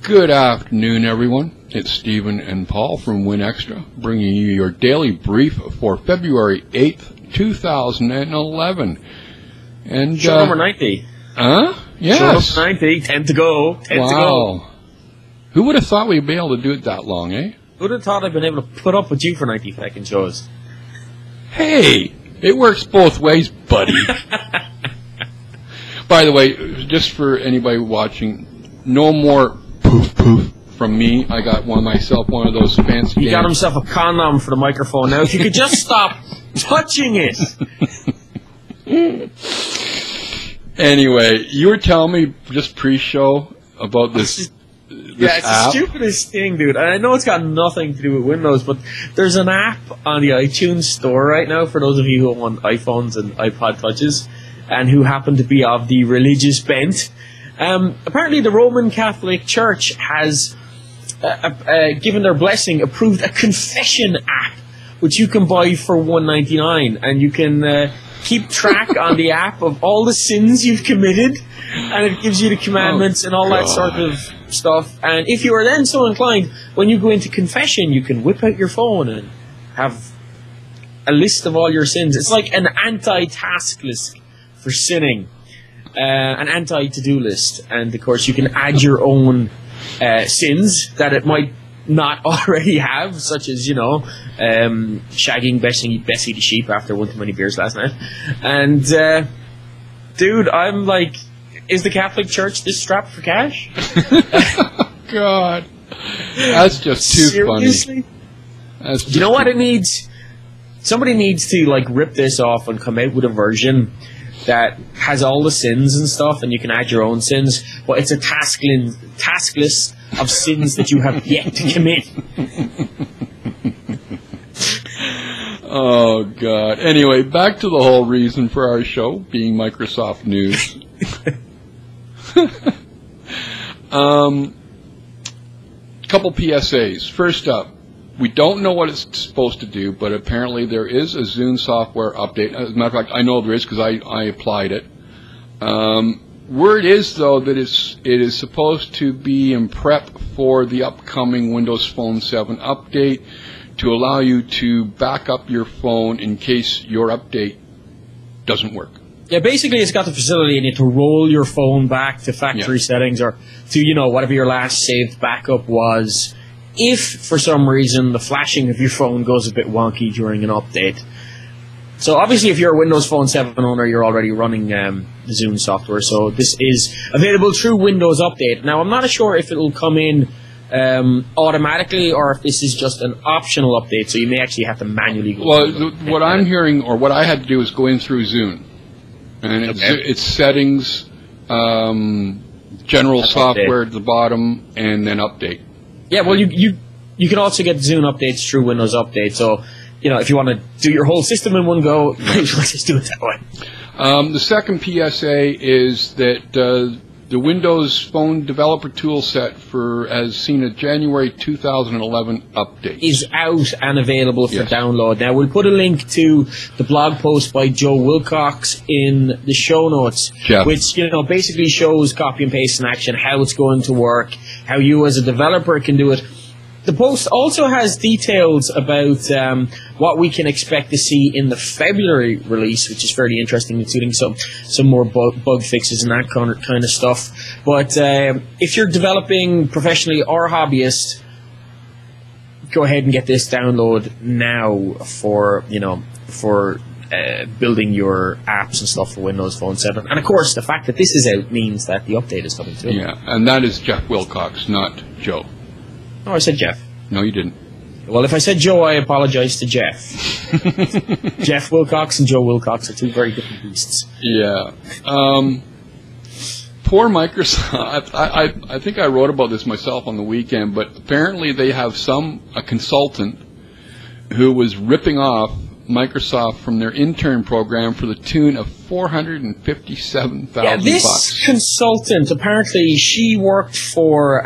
Good afternoon, everyone. It's Stephen and Paul from WinExtra, bringing you your daily brief for February 8th, 2011. And show number 90. Yes. Show number 90, 10 to go. 10 wow. to go. Who would have thought we'd be able to do it that long, eh? Who would have thought I'd been able to put up with you for 90 second shows? Hey, it works both ways, buddy. By the way, just for anybody watching, no more poof poof from me. I got myself one of those fancy. He got himself a condom for the microphone. Now, if you could just stop touching it. Anyway, you were telling me just pre-show about this. Yeah, it's app. the stupidest thing, dude. And I know it's got nothing to do with Windows, but there's an app on the iTunes store right now for those of you who own iPhones and iPod Touches and who happen to be of the religious bent. Apparently the Roman Catholic Church has given their blessing, approved a confession app, which you can buy for $1.99, and you can keep track on the app of all the sins you've committed, and it gives you the commandments and all that sort of stuff. And if you are then so inclined, when you go into confession, you can whip out your phone and have a list of all your sins. It's like an anti-task list for sinning. An anti-to-do list, and of course you can add your own sins that it might not already have, such as, shagging Bessie the sheep after one too many beers last night. And dude, I'm like, is the Catholic Church this strapped for cash? God, that's just too Seriously? Funny. Do you know what it needs? Somebody needs to rip this off and come out with a version that has all the sins and stuff, and you can add your own sins, but it's a task list of sins that you have yet to commit. Oh, God. Anyway, back to the whole reason for our show, being Microsoft News. Couple PSAs. First up, we don't know what it's supposed to do, but apparently there is a Zune software update. As a matter of fact, I know there is because I applied it. Word is, though, that it is supposed to be in prep for the upcoming Windows Phone 7 update to allow you to back up your phone in case your update doesn't work. Yeah, basically it's got the facility in it to roll your phone back to factory settings or to, whatever your last saved backup was, if for some reason the flashing of your phone goes a bit wonky during an update. So obviously if you're a Windows Phone 7 owner, you're already running Zune software, so this is available through Windows Update. Now I'm not sure if it will come in automatically or if this is just an optional update, so you may actually have to manually go. Well, what I'm hearing, or what I had to do, is go in through Zune. And it's settings, general software at the bottom, and then update. Yeah, well, you can also get Zune updates through Windows Update. So, if you want to do your whole system in one go, just do it that way. The second PSA is that the Windows Phone Developer Toolset has seen a January 2011 update. Is out and available for download. Now, we'll put a link to the blog post by Joe Wilcox in the show notes, which, basically shows copy and paste in action, how it's going to work, how you as a developer can do it. The post also has details about what we can expect to see in the February release, which is fairly interesting, including some more bug fixes and that kind of stuff. But if you're developing professionally or hobbyist, go ahead and get this download now for building your apps and stuff for Windows Phone 7. And of course, the fact that this is out means that the update is coming too. Yeah, and that is Jeff Wilcox, not Joe. Oh, I said Jeff. No, you didn't. Well, if I said Joe, I apologize to Jeff. Jeff Wilcox and Joe Wilcox are two very different beasts. Yeah. Poor Microsoft. I think I wrote about this myself on the weekend, but apparently they have a consultant who was ripping off Microsoft from their intern program for the tune of $457,000. Yeah, this consultant, apparently she worked for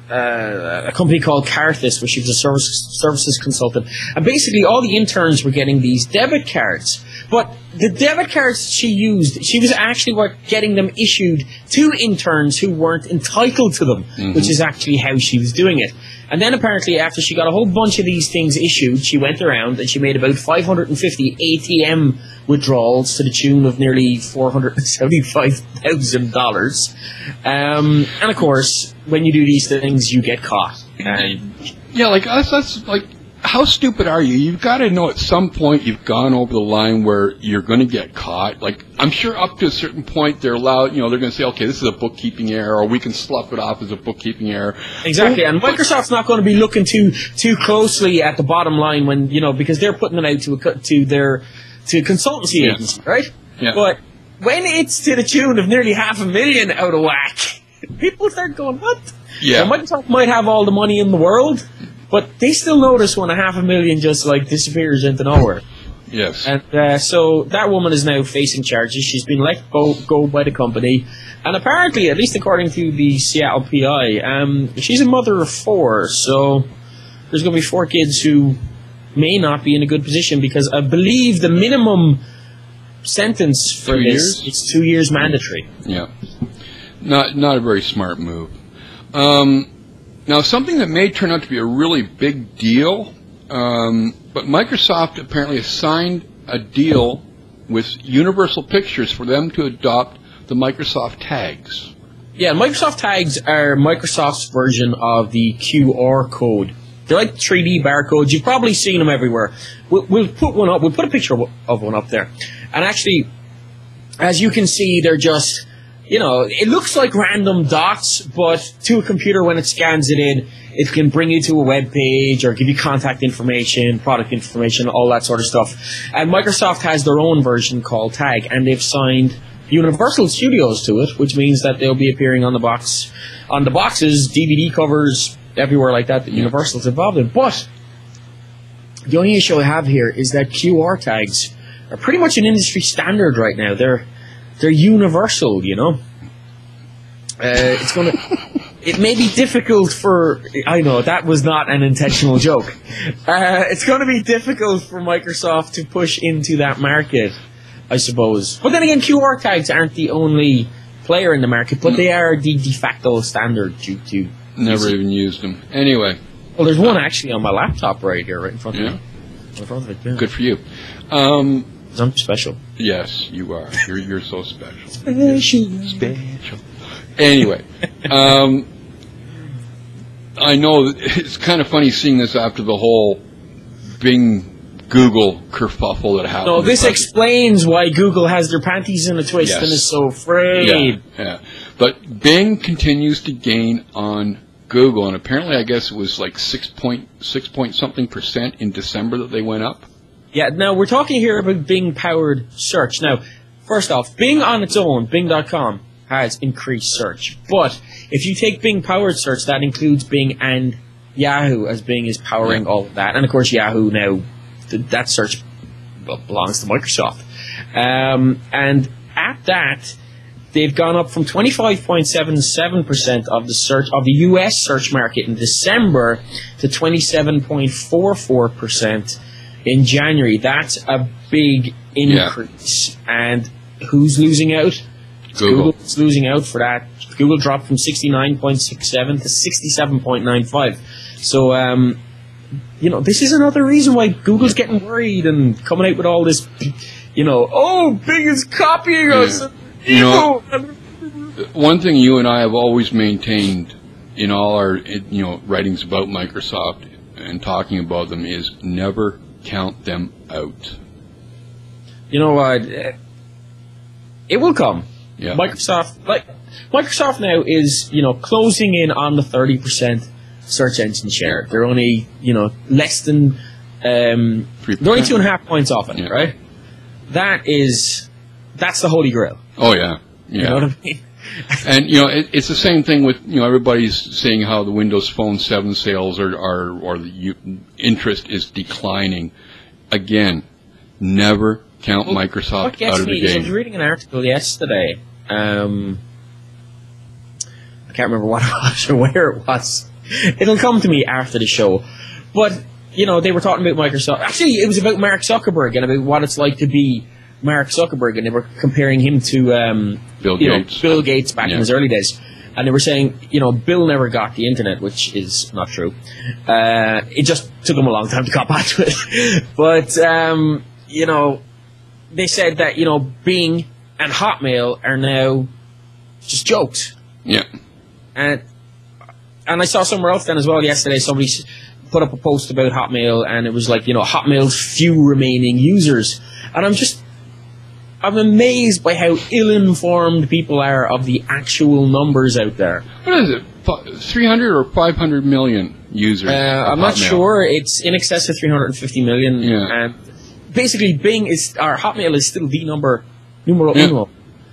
a company called Carthus, where she was a services consultant. And basically all the interns were getting these debit cards. But the debit cards she used, she was actually getting them issued to interns who weren't entitled to them, which is actually how she was doing it. And then apparently after she got a whole bunch of these things issued, she went around and she made about 550 ATM withdrawals to the tune of nearly $475,000. And of course, when you do these things, you get caught. Yeah, like us, that's like, how stupid are you? You've got to know at some point you've gone over the line where you're going to get caught. Like, I'm sure up to a certain point they're allowed, they're going to say, okay, this is a bookkeeping error, or we can slough it off as a bookkeeping error. Exactly, and Microsoft's not going to be looking too closely at the bottom line when, because they're putting it out to consultancy agents, right? Yeah. But when it's to the tune of nearly $500,000 out of whack, people start going, what? Yeah. Now, Microsoft might have all the money in the world, but they still notice when $500,000 just disappears into nowhere. Yes. And so that woman is now facing charges. She's been let go by the company, and apparently, at least according to the Seattle PI, she's a mother of 4. So there's going to be 4 kids who may not be in a good position, because I believe the minimum sentence for this is 2 years mandatory. Yeah. Not a very smart move. Now, something that may turn out to be a really big deal, but Microsoft apparently has signed a deal with Universal Pictures for them to adopt the Microsoft tags. Yeah, Microsoft tags are Microsoft's version of the QR code. They're like 3D barcodes. You've probably seen them everywhere. We'll put one up. We'll put a picture of one up there. And actually, as you can see, they're just... it looks like random dots, but to a computer, when it scans it in, it can bring you to a web page or give you contact information, product information, all that sort of stuff. And Microsoft has their own version called Tag, and they've signed Universal Studios to it, which means that they'll be appearing on the boxes, DVD covers, everywhere like that Universal's involved in. But the only issue I have here is that QR tags are pretty much an industry standard right now. They're universal, It's gonna. It may be difficult for. I know that was not an intentional joke. It's going to be difficult for Microsoft to push into that market, I suppose. But then again, QR tags aren't the only player in the market, but they are the de facto standard due to. Never even used them. Anyway. Well, there's one actually on my laptop right here, right in front of me. In front of it. Yeah. Good for you. I'm special. Yes, you are. You're so special. Special. Anyway, I know it's kind of funny seeing this after the whole Bing Google kerfuffle that happened. No, this explains why Google has their panties in a twist and is so afraid. Yeah. But Bing continues to gain on Google, and apparently I guess it was like 6 point something % in December that they went up. Yeah, now we're talking here about Bing-powered search. Now, first off, Bing on its own, Bing.com, has increased search. But if you take Bing-powered search, that includes Bing and Yahoo, as Bing is powering all of that. And, of course, Yahoo now, that search belongs to Microsoft. And at that, they've gone up from 25.77% of the U.S. search market in December to 27.44% in January. That's a big increase. Yeah. And who's losing out? Google's losing out for that. Google dropped from 69.67 to 67.95. So, this is another reason why Google's getting worried and coming out with all this, Bing is copying us. One thing you and I have always maintained in all our, writings about Microsoft and talking about them is never count them out. You know what? It will come. Yeah. Microsoft now is, closing in on the 30% search engine share. They're only, less than, they're only 2.5 points off it, right? That's the holy grail. Oh, yeah. You know what I mean? And, it's the same thing with, everybody's saying how the Windows Phone 7 sales or the interest is declining. Again, never count Microsoft out of the game. I was reading an article yesterday. I can't remember what it was or where it was. It'll come to me after the show. But, you know, they were talking about Microsoft. Actually, it was about Mark Zuckerberg and about what it's like to be Mark Zuckerberg, and they were comparing him to Bill Gates back in his early days. And they were saying, you know, Bill never got the internet, which is not true. It just took him a long time to get back to it. But, you know, they said that, you know, Bing and Hotmail are now just jokes. Yeah. And I saw somewhere else then as well yesterday, somebody put up a post about Hotmail, and it was like, you know, Hotmail's few remaining users. And I'm amazed by how ill-informed people are of the actual numbers out there. What is it? 300 or 500 million users? I'm not sure. It's in excess of 350 million. Yeah. Basically, Hotmail is still the numero uno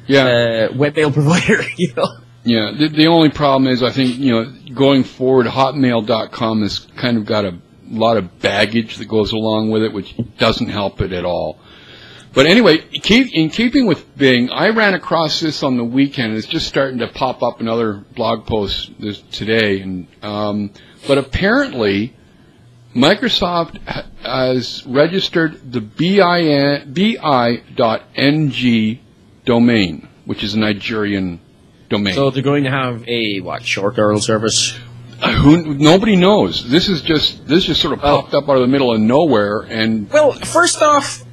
web mail provider, you know? Yeah, the only problem is, I think, you know, going forward, Hotmail.com has kind of got a lot of baggage that goes along with it, which doesn't help it at all. But anyway, in keeping with Bing, I ran across this on the weekend. It's just starting to pop up in other blog posts today. And but apparently, Microsoft has registered the bi.ng domain, which is a Nigerian domain. So they're going to have a short URL service. Nobody knows. This just sort of popped up out of the middle of nowhere. And well, first off,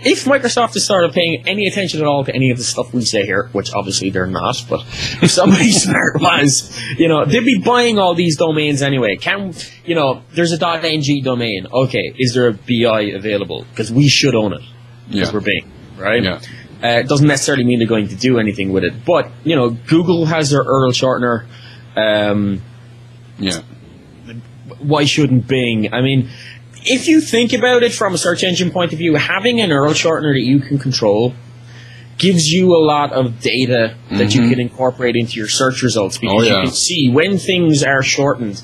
if Microsoft has started paying any attention at all to any of the stuff we say here, which obviously they're not, but if somebody smart was, you know, they'd be buying all these domains anyway. There's a .ng domain. Okay, is there a BI available? Because we should own it. Because we're Bing, right? Yeah. It doesn't necessarily mean they're going to do anything with it. But, you know, Google has their URL shortener. Why shouldn't Bing? I mean, if you think about it from a search engine point of view, having an URL shortener that you can control gives you a lot of data that you can incorporate into your search results, because you can see when things are shortened,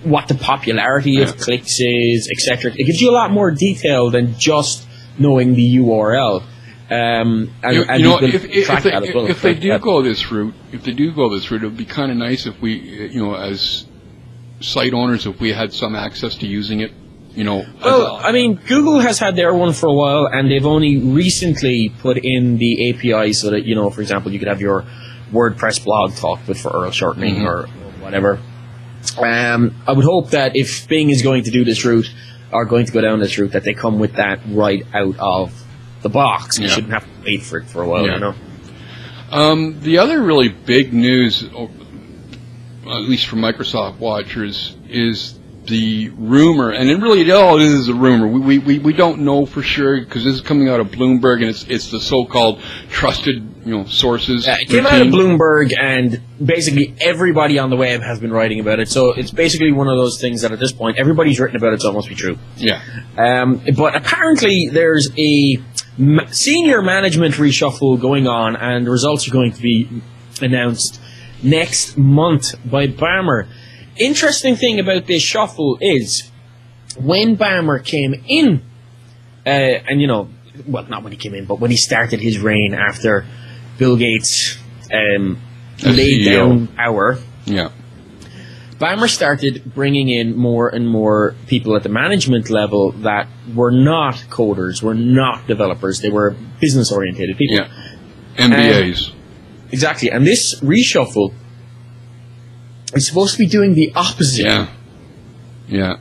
what the popularity of clicks is, etc. It gives you a lot more detail than just knowing the URL. If they do go this route, it would be kind of nice if we, you know, as site owners, if we had some access to using it, you know. Well, I mean, Google has had their one for a while, and they've only recently put in the API so that, you know, for example, you could have your WordPress blog talked with for URL shortening or whatever. I would hope that if Bing is going to do this route, or going to go down this route, that they come with that right out of the box. You shouldn't have to wait for it for a while, you know. The other really big news, at least for Microsoft watchers, is the rumor, and it really all is a rumor. We don't know for sure, because this is coming out of Bloomberg, and it's the so-called trusted, you know, sources. It came out of Bloomberg, and basically everybody on the web has been writing about it. So it's basically one of those things that at this point everybody's written about it, so it must be true. Yeah. But apparently there's a senior management reshuffle going on, and the results are going to be announced next month by Bammer. Interesting thing about this shuffle is when Bammer came in, and you know, well, not when he came in, but when he started his reign after Bill Gates laid down power. Yeah. Bammer started bringing in more and more people at the management level that were not coders, were not developers. They were business-oriented people. Yeah. MBAs. Exactly. And this reshuffle is supposed to be doing the opposite. Yeah. Yeah.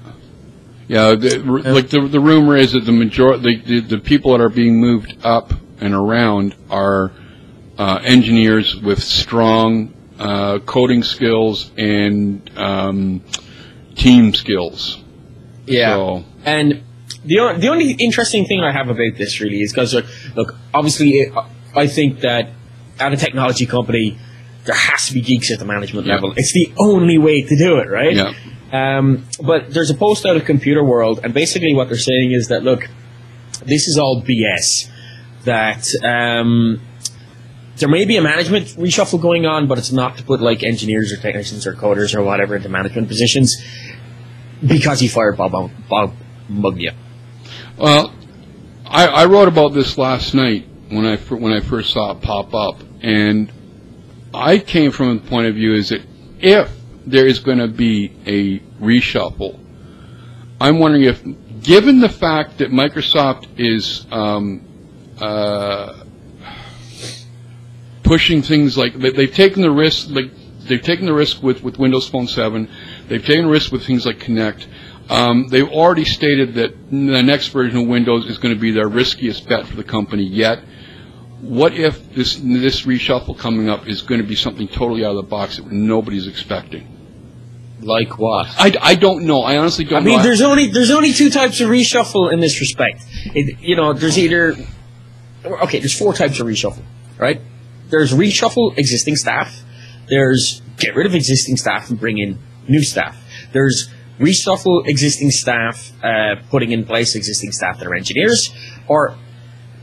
Yeah. The rumor is that the people that are being moved up and around are engineers with strong coding skills and team skills. Yeah. So. And the only interesting thing I have about this really is because, look, obviously, I think that at a technology company, there has to be geeks at the management level. It's the only way to do it, right? Yeah. But there's a post out of Computer World, and basically what they're saying is that, look, this is all BS. That there may be a management reshuffle going on, but it's not to put like engineers or technicians or coders or whatever into management positions, because he fired Bob Muglia. Well, I wrote about this last night when I first saw it pop up, and I came from the point of view is that if there is going to be a reshuffle, I'm wondering if, given the fact that Microsoft is pushing things like they've taken the risk, with Windows Phone 7, they've taken a risk with things like Kinect. They've already stated that the next version of Windows is going to be their riskiest bet for the company yet. What if this reshuffle coming up is going to be something totally out of the box that nobody's expecting? Like what? I don't know. I honestly don't know. I mean, there's only two types of reshuffle in this respect. There's four types of reshuffle, right? There's reshuffle existing staff. There's get rid of existing staff and bring in new staff. There's reshuffle existing staff, putting in place existing staff that are engineers, or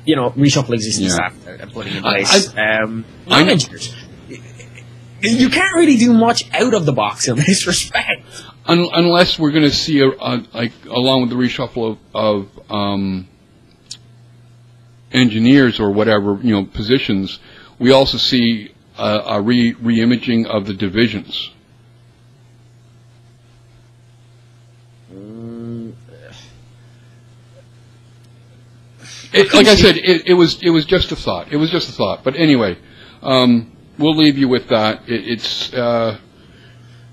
reshuffle existing staff and putting in place non-engineers. You can't really do much out of the box in this respect, unless we're going to see along with the reshuffle of engineers or whatever positions, we also see a re-imaging of the divisions. Like I said, it was just a thought. It was just a thought. But anyway, we'll leave you with that. Well,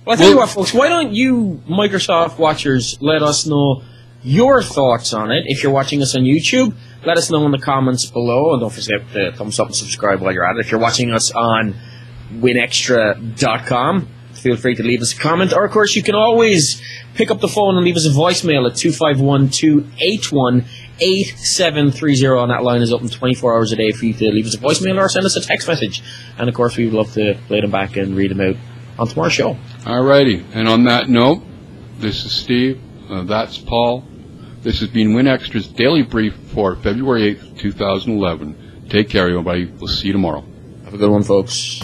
I'll tell you what, folks. Why don't you, Microsoft watchers, let us know your thoughts on it. If you're watching us on YouTube, let us know in the comments below. And don't forget to thumbs up and subscribe while you're at it. If you're watching us on WinExtra.com, feel free to leave us a comment. Or, of course, you can always pick up the phone and leave us a voicemail at 251-281-8730. And that line is open 24 hours a day for you to leave us a voicemail or send us a text message. And, of course, we would love to play them back and read them out on tomorrow's show. Alrighty. And on that note, this is Steve. That's Paul. This has been WinExtra's Daily Brief for February 8th, 2011. Take care, everybody. We'll see you tomorrow. Have a good one, folks.